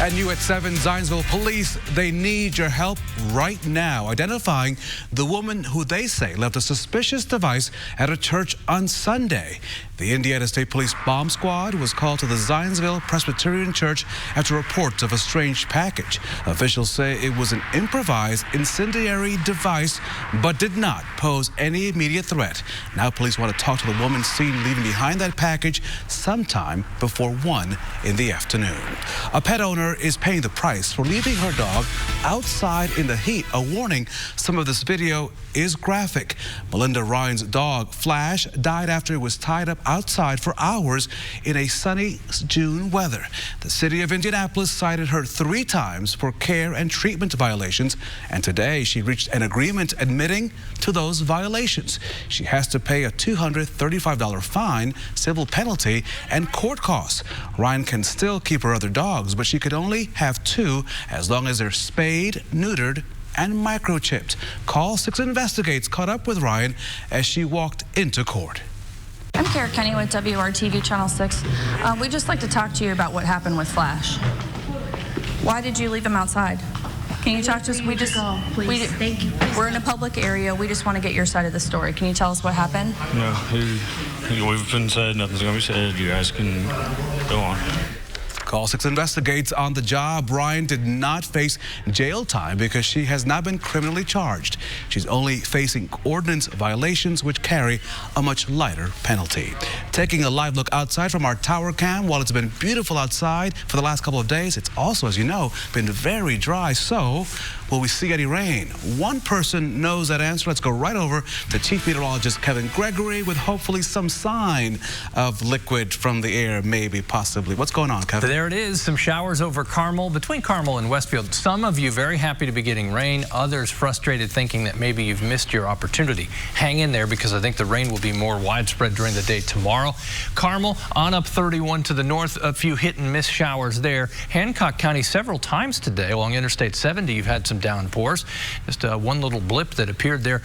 And you at 7, Zionsville police, they need your help right now identifying the woman who they say left a suspicious device at a church on Sunday. The Indiana State Police bomb squad was called to the Zionsville Presbyterian Church after reports of a strange package. Officials say it was an improvised incendiary device, but did not pose any immediate threat. Now police want to talk to the woman seen leaving behind that package sometime before 1 in the afternoon. A pet owner is paying the price for leaving her dog outside in the heat. A warning, some of this video is graphic. Melinda Ryan's dog, Flash, died after it was tied up outside for hours in a sunny June weather. The city of Indianapolis cited her 3 times for care and treatment violations, and today she reached an agreement admitting to those violations. She has to pay a $235 fine, civil penalty, and court costs. Ryan can still keep her other dogs, but she could only have 2 as long as they're spayed, neutered, and microchipped. Call 6 Investigates caught up with Ryan as she walked into court. I'm Kara Kenny with RTV Channel 6. We'd just like to talk to you about what happened with Flash. Why did you leave him outside? Can you talk to us? Please. Thank you. We're in a public area. We just want to get your side of the story. Can you tell us what happened? No, we've been said. Nothing's going to be said. You guys can go on. Call 6 Investigates on the job. Ryan did not face jail time because she has not been criminally charged. She's only facing ordinance violations, which carry a much lighter penalty. Taking a live look outside from our tower cam, while it's been beautiful outside for the last couple of days, it's also, as you know, been very dry. So, will we see any rain? One person knows that answer. Let's go right over to Chief Meteorologist Kevin Gregory with hopefully some sign of liquid from the air, maybe, possibly. What's going on, Kevin? There it is, some showers over Carmel, between Carmel and Westfield. Some of you very happy to be getting rain, others frustrated thinking that maybe you've missed your opportunity. Hang in there because I think the rain will be more widespread during the day tomorrow. Carmel on up 31 to the north, a few hit and miss showers there. Hancock County several times today along Interstate 70, you've had some downpours. Just one little blip that appeared there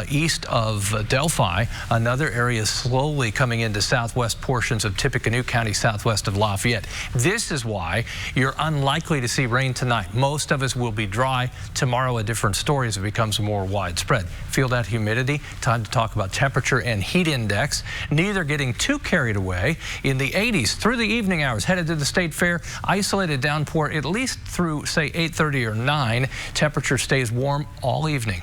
east of Delphi. Another area slowly coming into southwest portions of Tippecanoe County, southwest of Lafayette. This is why you're unlikely to see rain tonight. Most of us will be dry. Tomorrow, a different story as it becomes more widespread. Feel that humidity? Time to talk about temperature and heat index. Neither getting too carried away. In the 80s through the evening hours, headed to the State Fair. Isolated downpour at least through, say, 8:30 or 9. Temperature stays warm all evening.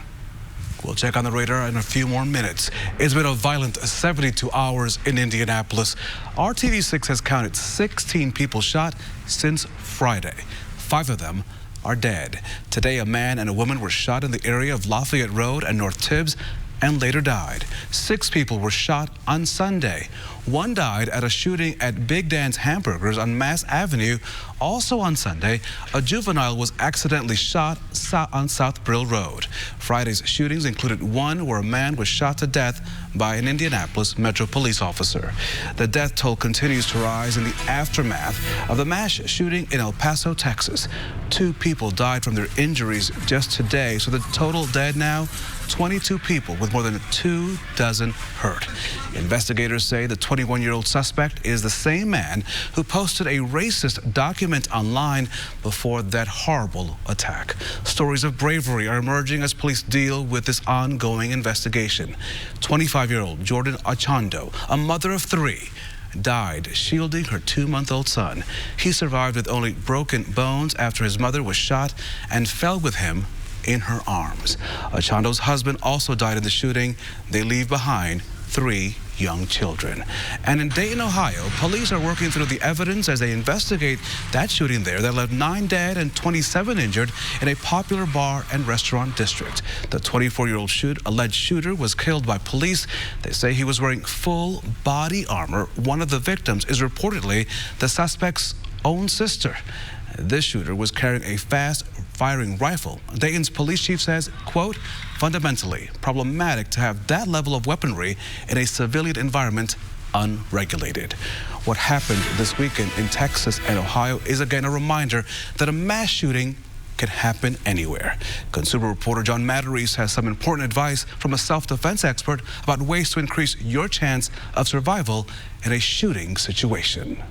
We'll check on the radar in a few more minutes. It's been a violent 72 hours in Indianapolis. RTV6 has counted 16 people shot since Friday. 5 of them are dead. Today, a man and a woman were shot in the area of Lafayette Road and North Tibbs and later died. 6 people were shot on Sunday. 1 died at a shooting at Big Dan's Hamburgers on Mass Avenue. Also on Sunday, a juvenile was accidentally shot on South Brill Road. Friday's shootings included one where a man was shot to death by an Indianapolis Metro police officer. The death toll continues to rise in the aftermath of the mass shooting in El Paso, Texas. 2 people died from their injuries just today, so the total dead now, 22 people with more than 2 dozen hurt. Investigators say the 21-year-old suspect is the same man who posted a racist document online before that horrible attack. Stories of bravery are emerging as police deal with this ongoing investigation. 25-year-old Jordan Achando, a mother of 3, died shielding her 2-month-old son. He survived with only broken bones after his mother was shot and fell with him in her arms. Achando's husband also died in the shooting. They leave behind 3 young children. And in Dayton, Ohio, police are working through the evidence as they investigate that shooting there that left 9 dead and 27 injured in a popular bar and restaurant district. The 24-year-old alleged shooter was killed by police. They say he was wearing full body armor. One of the victims is reportedly the suspect's own sister. This shooter was carrying a fast-firing rifle. Dayton's police chief says, quote, fundamentally problematic to have that level of weaponry in a civilian environment unregulated. What happened this weekend in Texas and Ohio is again a reminder that a mass shooting can happen anywhere. Consumer reporter John Matarese has some important advice from a self-defense expert about ways to increase your chance of survival in a shooting situation.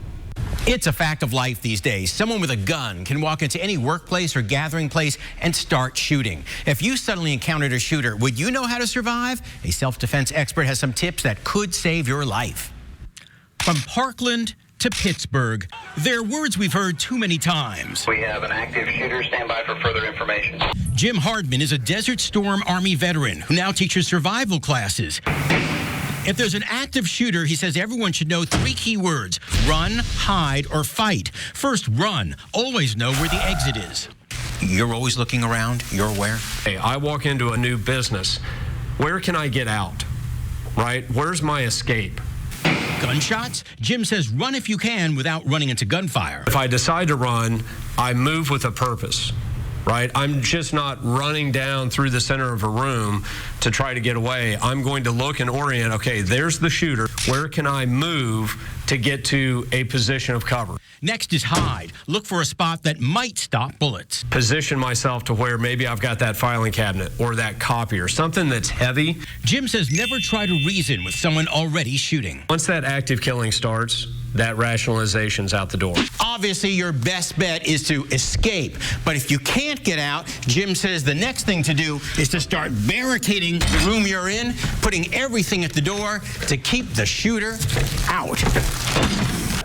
It's a fact of life these days. Someone with a gun can walk into any workplace or gathering place and start shooting. If you suddenly encountered a shooter, would you know how to survive? A self-defense expert has some tips that could save your life. From Parkland to Pittsburgh, they're words we've heard too many times. We have an active shooter. Stand by for further information. Jim Hardman is a Desert Storm Army veteran who now teaches survival classes. If there's an active shooter, he says everyone should know 3 key words: run, hide, or fight. First, run. Always know where the exit is. You're always looking around. You're aware. Hey, I walk into a new business. Where can I get out? Right? Where's my escape? Gunshots? Jim says run if you can without running into gunfire. If I decide to run, I move with a purpose. Right? I'm just not running down through the center of a room to try to get away. I'm going to look and orient, okay, there's the shooter. Where can I move to get to a position of cover? Next is hide. Look for a spot that might stop bullets. Position myself to where maybe I've got that filing cabinet or that copier, something that's heavy. Jim says never try to reason with someone already shooting. Once that active killing starts, that rationalization's out the door. Obviously, your best bet is to escape. But if you can't get out, Jim says the next thing to do is to start barricading the room you're in, putting everything at the door to keep the shooter out.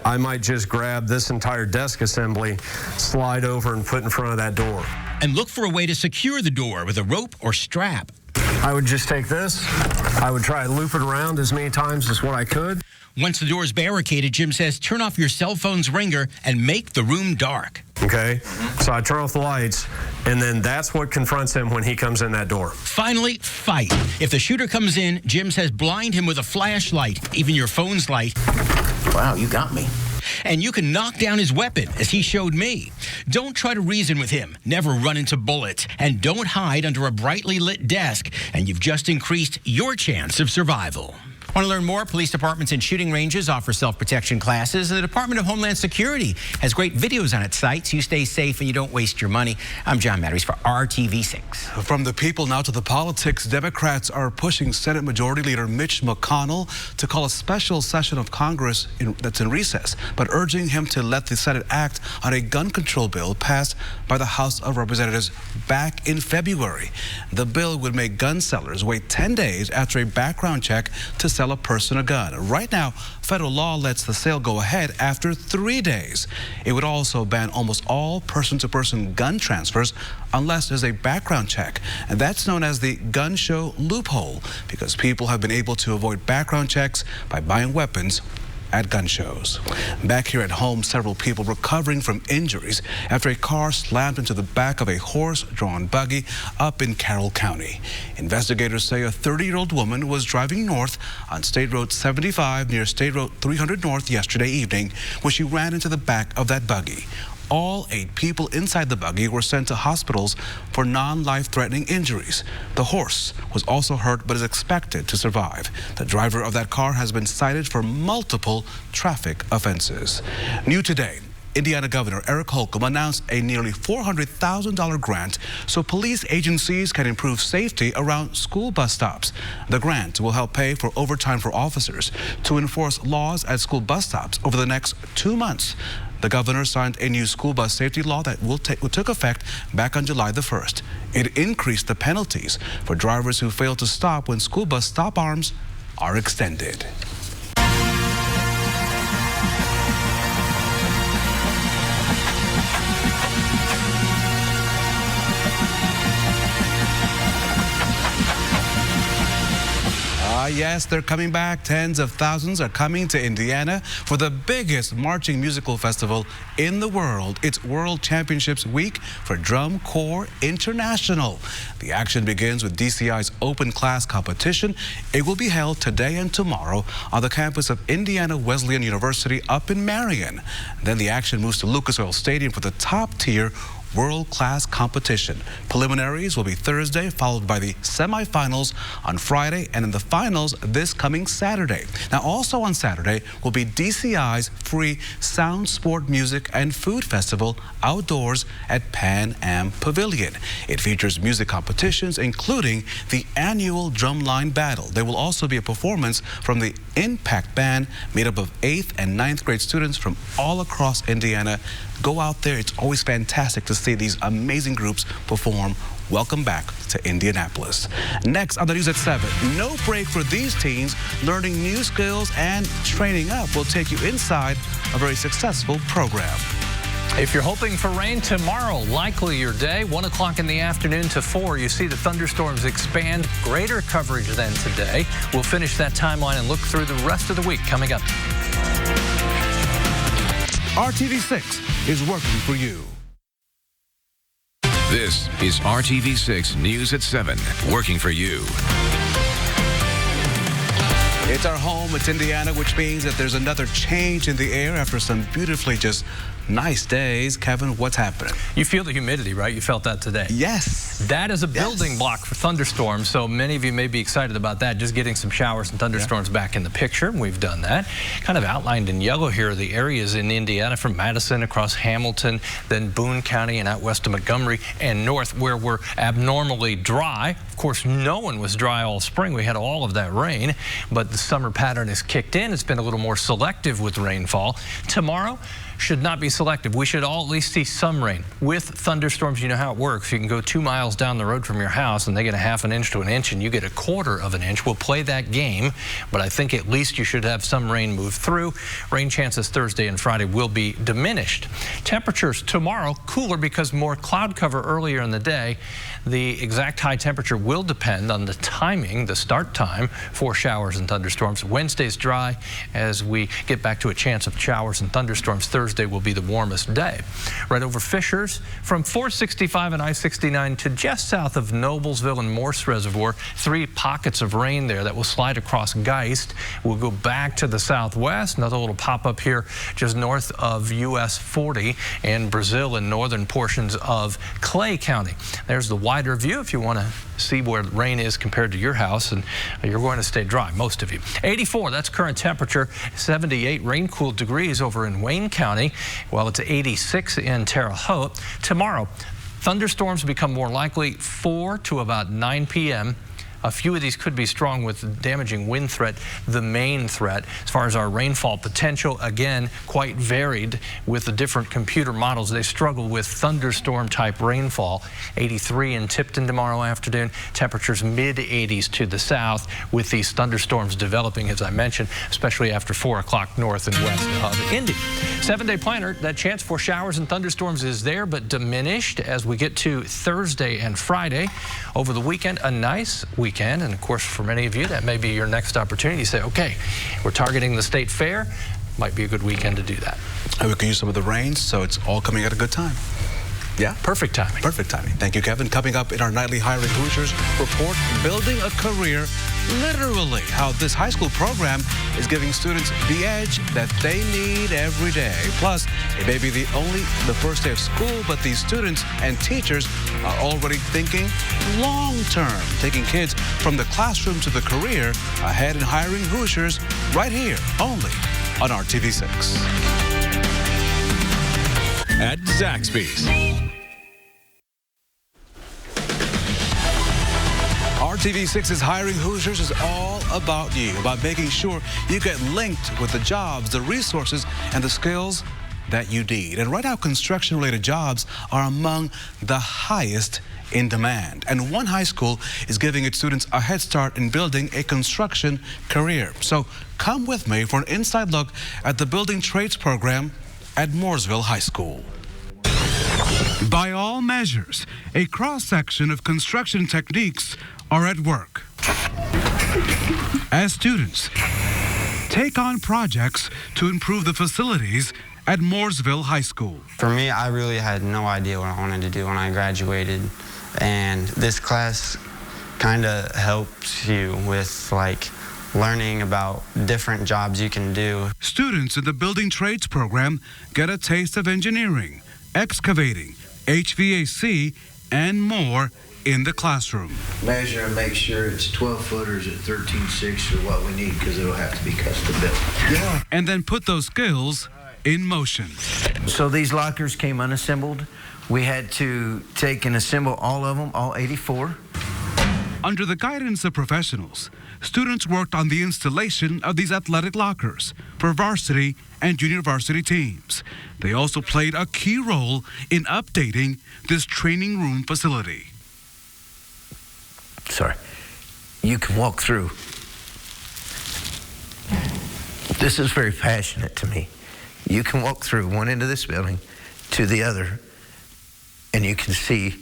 I might just grab this entire desk assembly, slide over and put in front of that door. And look for a way to secure the door with a rope or strap. I would just take this. I would try to loop it around as many times as what I could. Once the door is barricaded, Jim says turn off your cell phone's ringer and make the room dark. Okay, so I turn off the lights, and then that's what confronts him when he comes in that door. Finally, fight. If the shooter comes in, Jim says blind him with a flashlight, even your phone's light. Wow, you got me. And you can knock down his weapon, as he showed me. Don't try to reason with him. Never run into bullets. And don't hide under a brightly lit desk. And you've just increased your chance of survival. Want to learn more? Police departments and shooting ranges offer self-protection classes. And the Department of Homeland Security has great videos on its site, so you stay safe and you don't waste your money. I'm John Matteries for RTV6. From the people now to the politics, Democrats are pushing Senate Majority Leader Mitch McConnell to call a special session of Congress that's in recess, but urging him to let the Senate act on a gun control bill passed by the House of Representatives back in February. The bill would make gun sellers wait 10 days after a background check to sell a person a gun. Right now, federal law lets the sale go ahead after 3 days. It would also ban almost all person-to-person gun transfers unless there's a background check. And that's known as the gun show loophole, because people have been able to avoid background checks by buying weapons at gun shows. Back here at home, several people recovering from injuries after a car slammed into the back of a horse-drawn buggy up in Carroll County. Investigators say a 30-year-old woman was driving north on State Road 75 near State Road 300 North yesterday evening when she ran into the back of that buggy. All 8 people inside the buggy were sent to hospitals for non-life-threatening injuries. The horse was also hurt but is expected to survive. The driver of that car has been cited for multiple traffic offenses. New today, Indiana Governor Eric Holcomb announced a nearly $400,000 grant so police agencies can improve safety around school bus stops. The grant will help pay for overtime for officers to enforce laws at school bus stops over the next 2 months. The governor signed a new school bus safety law that took effect back on July the 1st. It increased the penalties for drivers who fail to stop when school bus stop arms are extended. Yes, they're coming back. Tens of thousands are coming to Indiana for the biggest marching musical festival in the world. It's World Championships Week for Drum Corps International. The action begins with DCI's open class competition. It will be held today and tomorrow on the campus of Indiana Wesleyan University up in Marion. Then the action moves to Lucas Oil Stadium for the top tier world-class competition. Preliminaries will be Thursday, followed by the semifinals on Friday, and in the finals this coming Saturday. Now, also on Saturday will be DCI's free Sound, Sport, Music, and Food Festival outdoors at Pan Am Pavilion. It features music competitions, including the annual Drumline Battle. There will also be a performance from the Impact Band, made up of 8th and 9th grade students from all across Indiana. Go out there. It's always fantastic to see these amazing groups perform. Welcome back to Indianapolis. Next on the news at 7, no break for these teens. Learning new skills and training up will take you inside a very successful program. If you're hoping for rain tomorrow, likely your day, 1 o'clock in the afternoon to 4, you see the thunderstorms expand, greater coverage than today. We'll finish that timeline and look through the rest of the week coming up. RTV6 is working for you. This is RTV6 News at 7, working for you. It's our home. It's Indiana, which means that there's another change in the air after some beautifully just nice days. Kevin, what's happening? You feel the humidity, right? You felt that today. Yes. That is a building block for thunderstorms, so many of you may be excited about that, just getting some showers and thunderstorms back in the picture. We've done that. Kind of outlined in yellow here are the areas in Indiana from Madison across Hamilton, then Boone County and out west of Montgomery and north where we're abnormally dry. Of course, no one was dry all spring. We had all of that rain, but the summer pattern has kicked in. It's been a little more selective with rainfall. Tomorrow should not be selective. We should all at least see some rain. With thunderstorms, you know how it works. You can go 2 miles down the road from your house and they get a ½ inch to an inch and you get 1/4 inch. We'll play that game, but I think at least you should have some rain move through. Rain chances Thursday and Friday will be diminished. Temperatures tomorrow cooler because more cloud cover earlier in the day. The exact high temperature will depend on the timing, the start time for showers and thunderstorms. Wednesday's dry as we get back to a chance of showers and thunderstorms. Thursday will be the warmest day. Right over Fishers from 465 and I-69 to just south of Noblesville and Morse Reservoir. 3 pockets of rain there that will slide across Geist. We'll go back to the southwest. Another little pop-up here just north of US 40 and Brazil and northern portions of Clay County. There's the wider view if you want to see where rain is compared to your house, and you're going to stay dry, most of you. 84, that's current temperature. 78 rain-cooled degrees over in Wayne County, while it's 86 in Terre Haute. Tomorrow, thunderstorms become more likely 4 to about 9 p.m. A few of these could be strong with damaging wind threat, the main threat. As far as our rainfall potential, again, quite varied with the different computer models. They struggle with thunderstorm type rainfall. 83 in Tipton tomorrow afternoon. Temperatures mid-80s to the south with these thunderstorms developing, as I mentioned, especially after 4 o'clock north and west of Indy. 7-day planner, that chance for showers and thunderstorms is there, but diminished as we get to Thursday and Friday. Over the weekend, a nice weekend. And of course, for many of you, that may be your next opportunity. You say, okay, we're targeting the state fair. Might be a good weekend to do that. And we can use some of the rain, so it's all coming at a good time. Yeah? Perfect timing. Perfect timing. Thank you, Kevin. Coming up in our nightly Hiring Hoosiers report, building a career, literally how this high school program is giving students the edge that they need every day. Plus, it may be the first day of school, but these students and teachers are already thinking long-term, taking kids from the classroom to the career, ahead in Hiring Hoosiers, right here, only on RTV6. At Zaxby's. RTV6's Hiring Hoosiers is all about you, about making sure you get linked with the jobs, the resources, and the skills that you need. And right now, construction-related jobs are among the highest in demand. And one high school is giving its students a head start in building a construction career. So come with me for an inside look at the building trades program at Mooresville High School. By all measures, a cross-section of construction techniques are at work. As students take on projects to improve the facilities at Mooresville High School. For me, I really had no idea what I wanted to do when I graduated, and this class kind of helps you with learning about different jobs you can do. Students in the building trades program get a taste of engineering, excavating, HVAC, and more in the classroom. Measure and make sure it's 12 footers at 13.6 or what we need, because it'll have to be custom built. Yeah. And then put those skills in motion. So these lockers came unassembled. We had to take and assemble all of them, all 84. Under the guidance of professionals, students worked on the installation of these athletic lockers for varsity and junior varsity teams. They also played a key role in updating this training room facility. Sorry. You can walk through. This is very passionate to me. You can walk through one end of this building to the other, and you can see,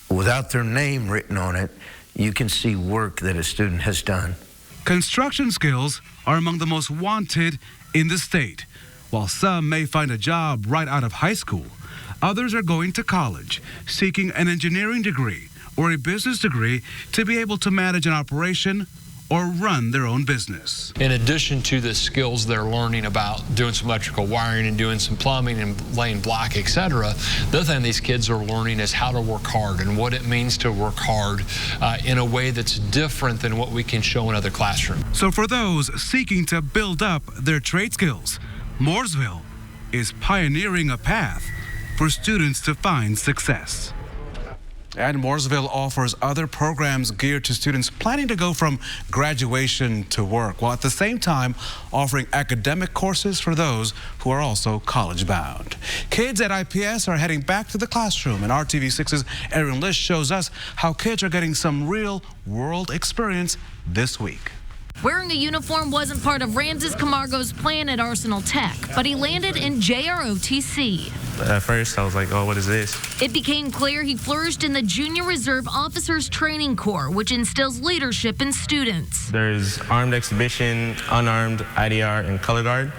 without their name written on it, you can see work that a student has done. Construction skills are among the most wanted in the state. While some may find a job right out of high school, others are going to college, seeking an engineering degree or a business degree to be able to manage an operation or run their own business. In addition to the skills they're learning about doing some electrical wiring and doing some plumbing and laying block, etc., the other thing these kids are learning is how to work hard and what it means to work hard in a way that's different than what we can show in other classrooms. So for those seeking to build up their trade skills, Mooresville is pioneering a path for students to find success. And Mooresville offers other programs geared to students planning to go from graduation to work, while at the same time offering academic courses for those who are also college-bound. Kids at IPS are heading back to the classroom, and RTV6's Aaron Lish shows us how kids are getting some real-world experience this week. Wearing a uniform wasn't part of Ramses Camargo's plan at Arsenal Tech, but he landed in JROTC. At first, I was like, oh, what is this? It became clear he flourished in the Junior Reserve Officers Training Corps, which instills leadership in students. There's armed exhibition, unarmed, IDR, and color guard.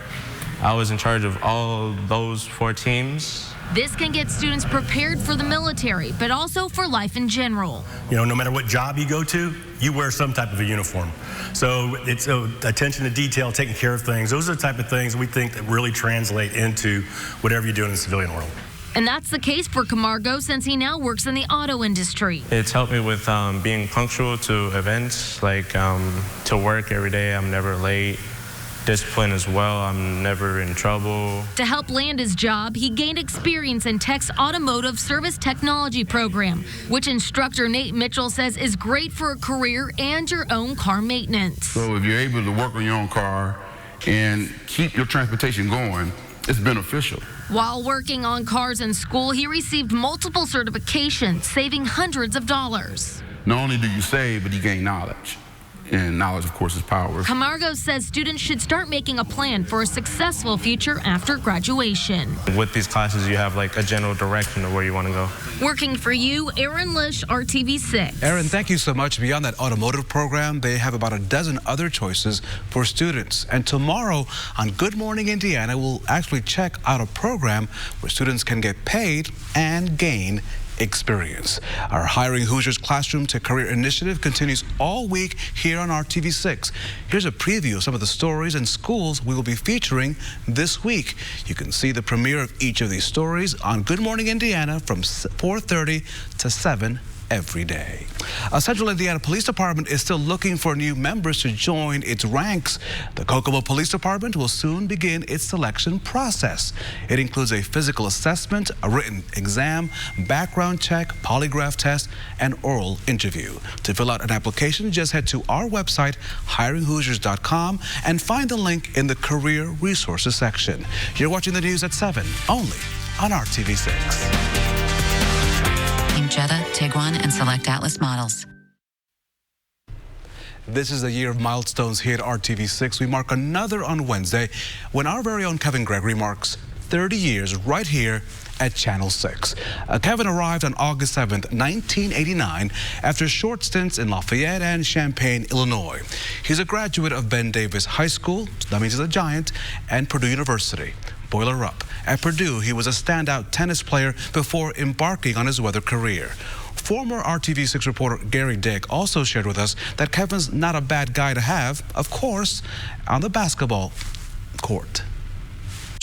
I was in charge of all those 4 teams. This can get students prepared for the military, but also for life in general. You know, no matter what job you go to, you wear some type of a uniform. So it's attention to detail, taking care of things. Those are the type of things we think that really translate into whatever you do in the civilian world. And that's the case for Camargo since he now works in the auto industry. It's helped me with being punctual to events, like to work every day. I'm never late. Discipline as well. I'm never in trouble. To help land his job, he gained experience in Tech's Automotive Service Technology program, which instructor Nate Mitchell says is great for a career and your own car maintenance. So if you're able to work on your own car and keep your transportation going, it's beneficial. While working on cars in school, he received multiple certifications, saving hundreds of dollars. Not only do you save, but you gain knowledge. And knowledge, of course, is power. Camargo says students should start making a plan for a successful future after graduation. With these classes, you have like a general direction of where you want to go. Working for you, Aaron Lish, RTV6. Aaron, thank you so much. Beyond that automotive program, they have about a dozen other choices for students. And tomorrow on Good Morning Indiana, we'll actually check out a program where students can get paid and gain experience. Our Hiring Hoosiers Classroom to Career initiative continues all week here on RTV6. Here's a preview of some of the stories and schools we will be featuring this week. You can see the premiere of each of these stories on Good Morning Indiana from 4:30 to 7 every day. Central Indiana Police Department is still looking for new members to join its ranks. The Kokomo Police Department will soon begin its selection process. It includes a physical assessment, a written exam, background check, polygraph test, and oral interview. To fill out an application, just head to our website, hiringhoosiers.com, and find the link in the Career Resources section. You're watching the news at 7, only on RTV6. Jetta, Tiguan, and select Atlas models. This is the year of milestones here at RTV6. We mark another on Wednesday when our very own Kevin Gregory marks 30 years right here at Channel 6. Kevin arrived on August 7th, 1989, after short stints in Lafayette and Champaign, Illinois. He's a graduate of Ben Davis High School, that means he's a Giant, and Purdue University. Boiler up. At Purdue, he was a standout tennis player before embarking on his weather career. Former RTV6 reporter Gary Dick also shared with us that Kevin's not a bad guy to have, of course, on the basketball court.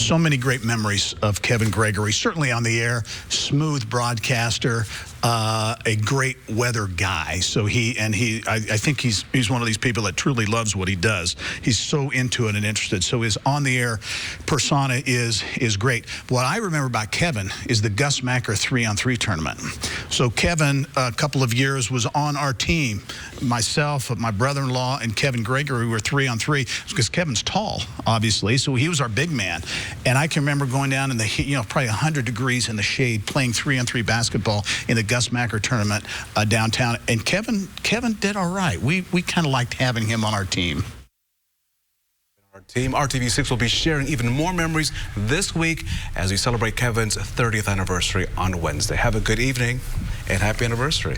So many great memories of Kevin Gregory, certainly on the air, smooth broadcaster, a great weather guy. So I think he's one of these people that truly loves what he does. He's so into it and interested. So his on-the-air persona is great. What I remember about Kevin is the Gus Macker 3-on-3 tournament. So Kevin, a couple of years, was on our team. Myself, my brother-in-law, and Kevin Gregory were 3-on-3 because Kevin's tall, obviously. So he was our big man. And I can remember going down in the heat, probably 100 degrees in the shade, playing 3-on-3 basketball in the Gus Macker tournament downtown. And Kevin did all right. We kind of liked having him on our team. Our team, RTV6, will be sharing even more memories this week as we celebrate Kevin's 30th anniversary on Wednesday. Have a good evening and happy anniversary.